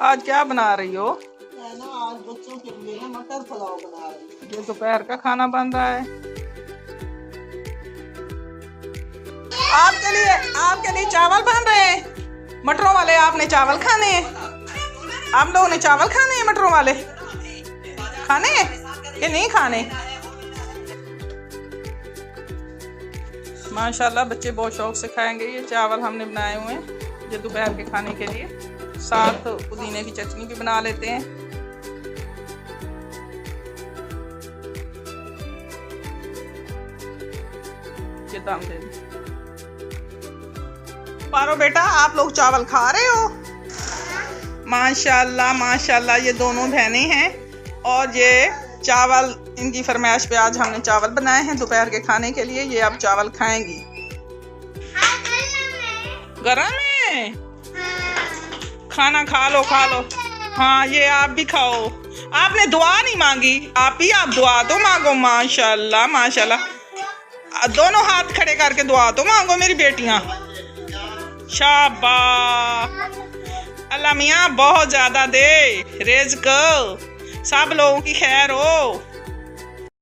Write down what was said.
आज क्या बना रही हो? मैं ना आज बच्चों के लिए ना मटर पुलाव बना रही हूँ। ये दोपहर का खाना बन रहा है आपके लिए चावल बन रहे हैं मटरों वाले। आपने चावल खाने हैं? आप लोगों ने चावल खाने हैं मटरों वाले? खाने हैं कि नहीं खाने? माशाल्लाह बच्चे बहुत शौक से खाएंगे। ये चावल हमने बनाए हुए हैं ये दोपहर के खाने के लिए। साथ पुदीने की चटनी भी बना लेते हैं। ये दाम दे पारो बेटा, आप लोग चावल खा रहे हो? माशाल्लाह माशाल्लाह, ये दोनों बहनें हैं और ये चावल इनकी फरमाइश पे आज हमने चावल बनाए हैं दोपहर के खाने के लिए। ये अब चावल खाएंगी। गरम है? खाना खा लो खा लो। हाँ ये आप भी खाओ। आपने दुआ नहीं मांगी? आप दुआ तो मांगो। माशाल्लाह माशाल्लाह, दोनों हाथ खड़े करके दुआ तो मांगो मेरी बेटियां। शाबाश, अल्लाह मियाँ बहुत ज्यादा दे, रिज़्क़ सब लोगों की खैर हो।